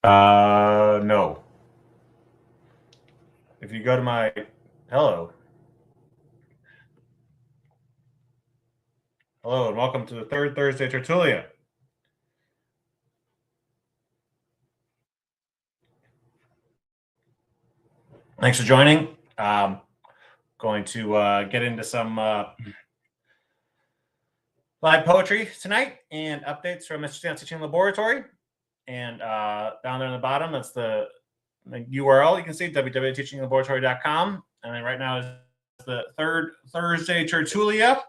No. If you go to my hello, hello, and welcome to the third Thursday Tertulia. Thanks for joining. Going to get into some live poetry tonight and updates from Mr. Stan's Teaching Laboratory. And down there in the bottom, that's the URL you can see, www.teachinglaboratory.com. And then right now is the third Thursday Tertulia.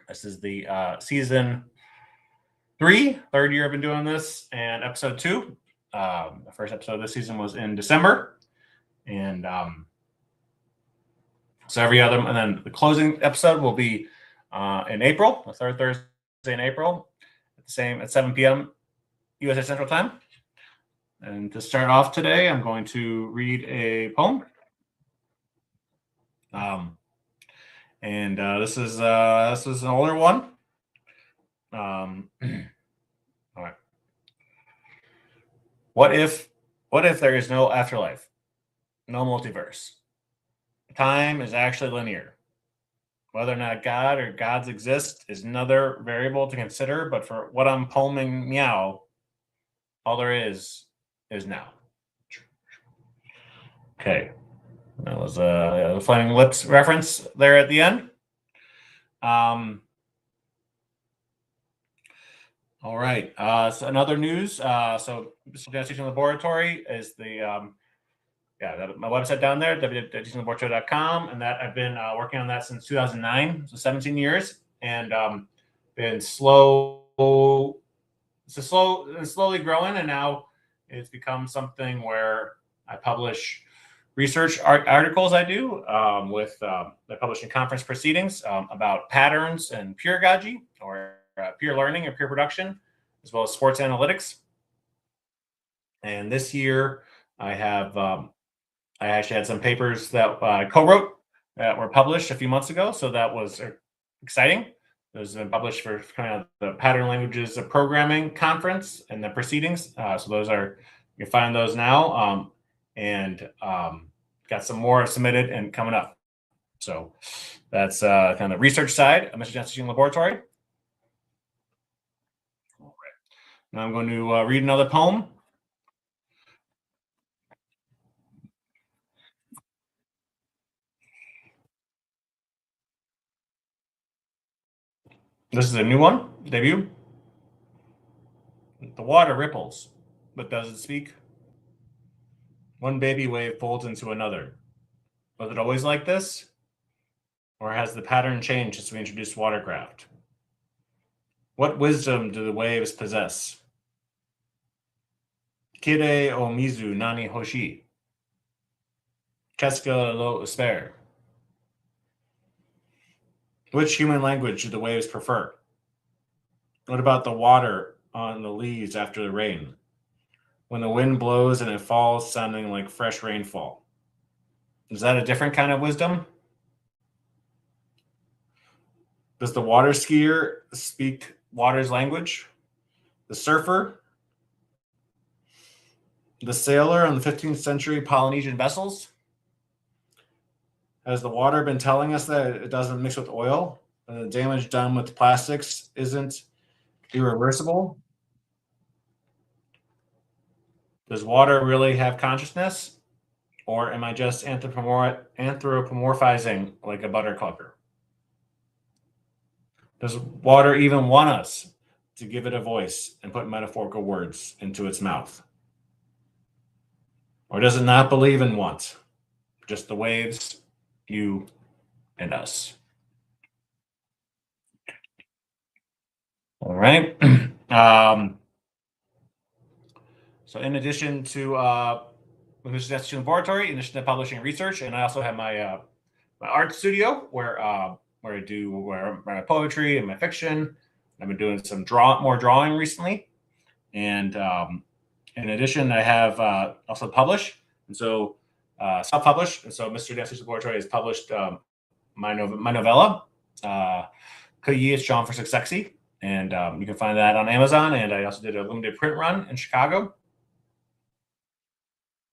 This is the season 3, third year I've been doing this, and episode 2. The first episode of this season was in December, and so every other, and then the closing episode will be in April, the third Thursday in April, at 7 p.m. USA Central Time. And to start off today, I'm going to read a poem. And this is an older one. All right. What if there is no afterlife, no multiverse? Time is actually linear. Whether or not God or gods exist is another variable to consider, but for what I'm poeming meow, all there is now. Okay. That was a Flaming Lips reference there at the end. All right. So another news. So Mr. Stan's Teaching Laboratory is the my website down there, www.teachinglaboratory.com, and that I've been working on that since 2009, so 17 years, and been slowly growing, and now it's become something where I publish research articles I do with the publishing conference proceedings about patterns and pedagogy, or peer learning or peer production, as well as sports analytics. And this year I have I actually had some papers that I co-wrote that were published a few months ago, so that was exciting. Those have been published for kind of the Pattern Languages of Programming conference and the proceedings. So those are, you can find those now, and got some more submitted and coming up. So that's kind of the research side of Mr. Stan's Teaching Laboratory. All right. Now I'm going to read another poem. This is a new one, debut. The water ripples, but does it speak? One baby wave folds into another. Was it always like this? Or has the pattern changed since we introduced watercraft? What wisdom do the waves possess? Kire o mizu nani hoshi? Keska lo espere? Which human language do the waves prefer? What about the water on the leaves after the rain? When the wind blows and it falls, sounding like fresh rainfall. Is that a different kind of wisdom? Does the water skier speak water's language? The surfer? The sailor on the 15th century Polynesian vessels? Has the water been telling us that it doesn't mix with oil and the damage done with plastics isn't irreversible? Does water really have consciousness? Or am I just anthropomorphizing like a butterclucker? Does water even want us to give it a voice and put metaphorical words into its mouth? Or does it not believe in want? Just the waves, you, and us. All right. So in addition to Mr. Stan's Teaching Laboratory, in addition to publishing research, and I also have my my art studio where I do my poetry and my fiction. I've been doing some more drawing recently, and in addition, I have also published, and so self-published. And so Mr. Stan's Teaching Laboratory has published my novella, Kayi is John for Sexy, And you can find that on Amazon. And I also did a limited print run in Chicago.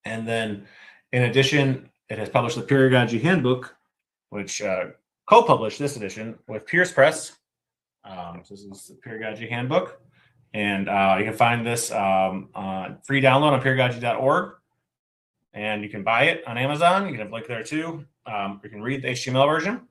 And then, in addition, it has published the Pedagogy Handbook, which co-published this edition with Pierce Press. So this is the Pedagogy Handbook. And you can find this free download on pedagogy.org. And you can buy it on Amazon. You can have a link there too. You can read the HTML version.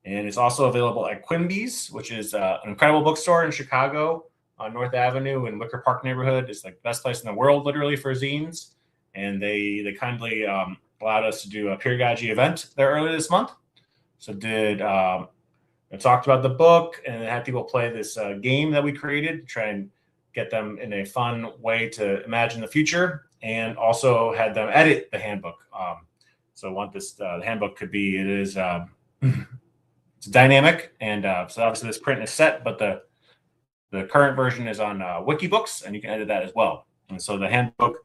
And it's also available at Quimby's, which is an incredible bookstore in Chicago on North Avenue in Wicker Park neighborhood. It's like the best place in the world, literally, for zines. And they kindly allowed us to do a Pedagogy event there earlier this month. So I talked about the book and had people play this game that we created to try and get them in a fun way to imagine the future, and also had them edit the handbook. So I want this the handbook could be it's dynamic, and so obviously this print is set, but the current version is on Wikibooks, and you can edit that as well. And so the handbook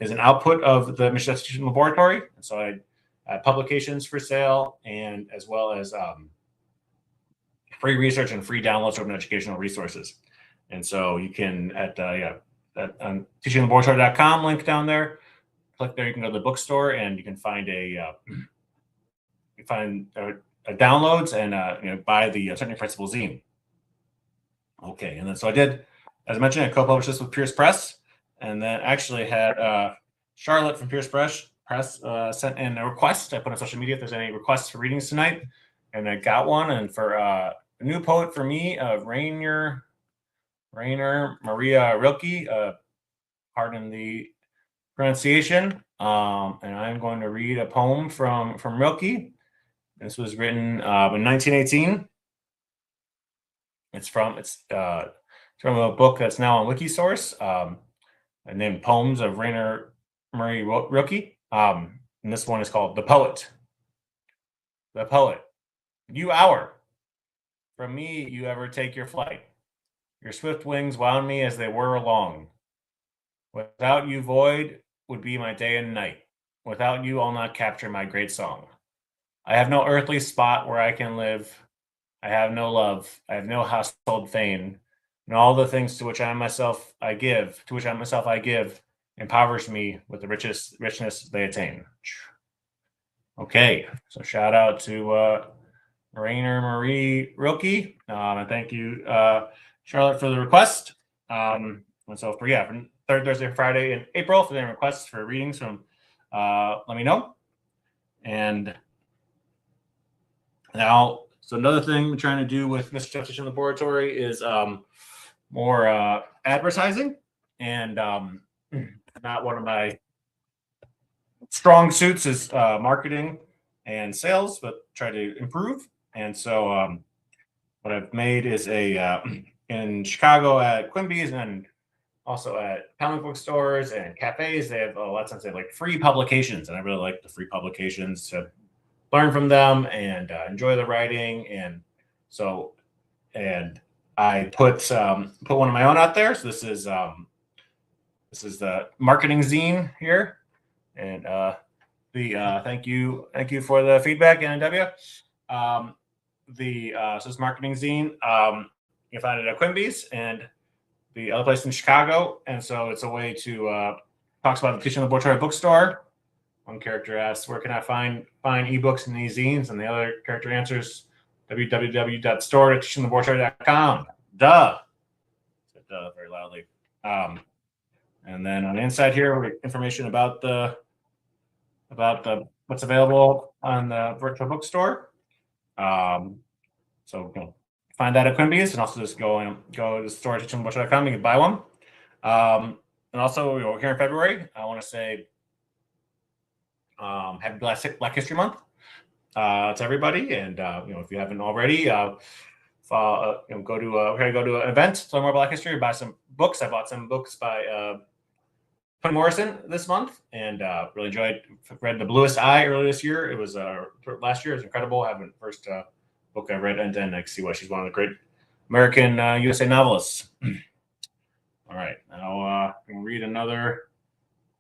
is an output of the Mission Execution Laboratory, and so I had publications for sale, and as well as free research and free downloads from educational resources. And so you can on teachinglaboratory.com link down there. Click there, you can go to the bookstore, and you can find downloads and buy the Technical Principle zine. Okay, and then so I did, as I mentioned, I co-published this with Pierce Press, and then actually had Charlotte from Pierce Press sent in a request. I put on social media if there's any requests for readings tonight, and I got one. And for a new poet for me, Rainer Maria Rilke, pardon the pronunciation, and I'm going to read a poem from Rilke. This was written in 1918. It's from a book that's now on Wikisource, named Poems of Rainer Maria Rilke. And this one is called The Poet. The Poet. You hour. From me you ever take your flight. Your swift wings wound me as they whir along. Without you void would be my day and night. Without you I'll not capture my great song. I have no earthly spot where I can live. I have no love. I have no household fane. And all the things to which I myself I give, impoverish me with the richness they attain. Okay, so shout out to Rainer Marie Rilke, and thank you, Charlotte, for the request. And so for third Thursday, Friday in April, for the requests for readings from, let me know. And now, so another thing we're trying to do with Mr. Execution Laboratory is more advertising, and not one of my strong suits is marketing and sales, but try to improve. And so what I've made is in Chicago at Quimby's and also at comic book stores and cafes, they have a lot of times they have like free publications, and I really like the free publications to learn from them and enjoy the writing. And so, and I put one of my own out there. So this is the marketing zine here, and thank you for the feedback, NW. So this marketing zine, you can find it at Quimby's and the other place in Chicago. And so it's a way to talks about the Teaching Laboratory bookstore. One character asks, "Where can I find ebooks and these zines?" And the other character answers, www.store.teachinglaboratory.com. Duh. Said duh very loudly. And then on the inside here, we have information about what's available on the virtual bookstore. So you can find that at Quimby's, and also just go to the store at teachinglaboratory.com. You can buy one. And also, here in February, I want to say happy Black History Month to everybody. And if you haven't already, go to an event to learn more Black history, buy some books. I bought some books by Toni Morrison this month, and really enjoyed. Read The Bluest Eye earlier this year. It was last year. It was incredible. Having the first book I read, and then I see why she's one of the great American USA novelists. All right, now I can read another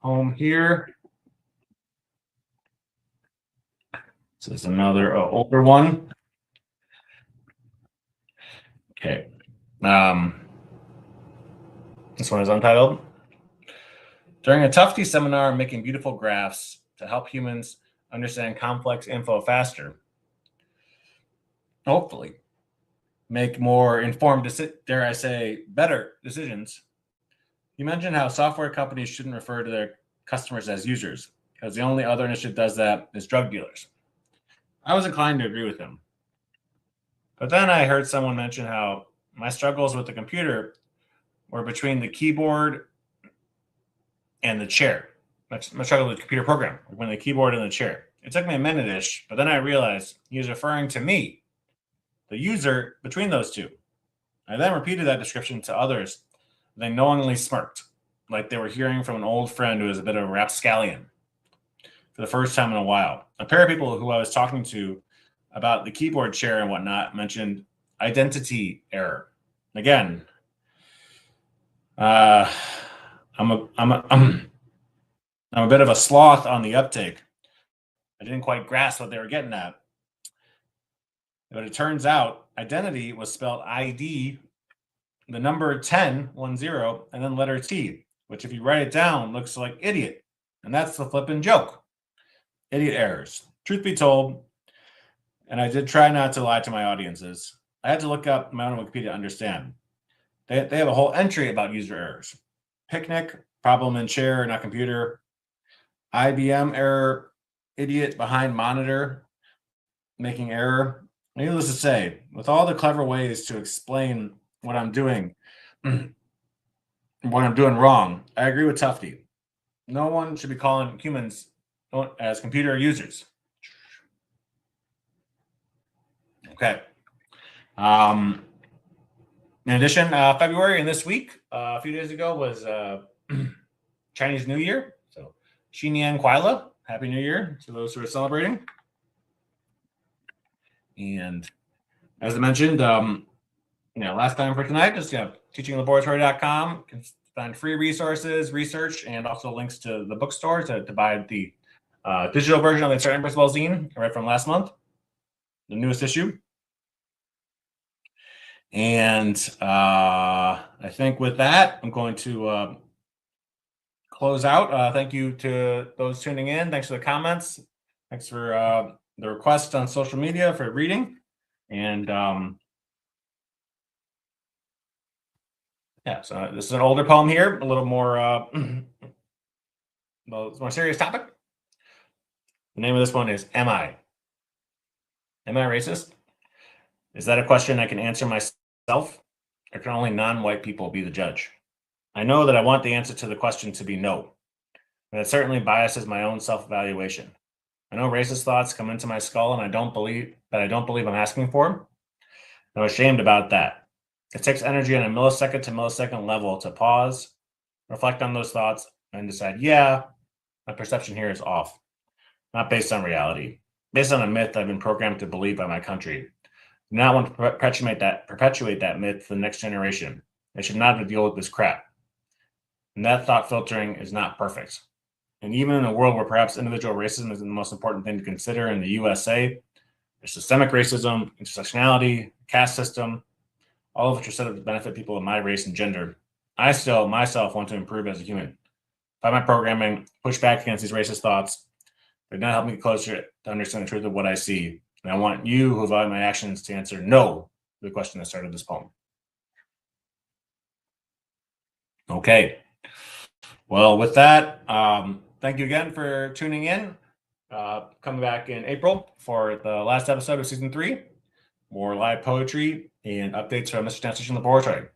poem here. This is another older one. Okay. This one is untitled. During a Tufty seminar, making beautiful graphs to help humans understand complex info faster. Hopefully, make more informed, dare I say, better decisions. You mentioned how software companies shouldn't refer to their customers as users, because the only other initiative that does that is drug dealers. I was inclined to agree with him. But then I heard someone mention how my struggles with the computer were between the keyboard and the chair. My struggle with the computer program, between the keyboard and the chair. It took me a minute-ish, but then I realized he was referring to me, the user between those two. I then repeated that description to others. They knowingly smirked, like they were hearing from an old friend who was a bit of a rapscallion. For the first time in a while, a pair of people who I was talking to about the keyboard chair and whatnot mentioned identity error. Again, I'm a bit of a sloth on the uptake. I didn't quite grasp what they were getting at. But it turns out identity was spelled ID, the number 10, 10, and then letter T, which if you write it down looks like idiot. And that's the flippin' joke. Idiot errors. Truth be told, and I did try not to lie to my audiences, I had to look up my own Wikipedia to understand. They have a whole entry about user errors. Picnic, problem in chair, not computer. IBM error, idiot behind monitor, making error. Needless to say, with all the clever ways to explain what I'm doing, what I'm doing wrong, I agree with Tufty. No one should be calling humans as computer users. Okay. In addition, February and this week, a few days ago, was Chinese New Year. So, Xinian Kuaila, Happy New Year to those who are celebrating. And as I mentioned, last time for tonight, just teachinglaboratory.com. You can find free resources, research, and also links to the bookstore to buy the digital version of the Starting Principle zine right from last month, the newest issue. And I think with that, I'm going to close out. Thank you to those tuning in. Thanks for the comments. Thanks for the request on social media for reading. And so this is an older poem here, a little more, well, it's a more serious topic. The name of this one is Am I? Am I racist? Is that a question I can answer myself, or can only non-white people be the judge? I know that I want the answer to the question to be no, and it certainly biases my own self-evaluation. I know racist thoughts come into my skull, and I don't believe I'm asking for them. I'm ashamed about that. It takes energy on a millisecond to millisecond level to pause, reflect on those thoughts, and decide, yeah, my perception here is off. Not based on reality, based on a myth I've been programmed to believe by my country. I do not want to perpetuate that myth to the next generation. They should not have to deal with this crap. And that thought filtering is not perfect. And even in a world where perhaps individual racism isn't the most important thing to consider in the USA, there's systemic racism, intersectionality, caste system, all of which are set up to benefit people of my race and gender. I still, myself, want to improve as a human. By my programming, push back against these racist thoughts. They not help me get closer to understand the truth of what I see. And I want you who evaluate my actions to answer no to the question that started this poem. Okay. Well, with that, thank you again for tuning in. Coming back in April for the last episode of season 3. More live poetry and updates from Mr. Translation Laboratory.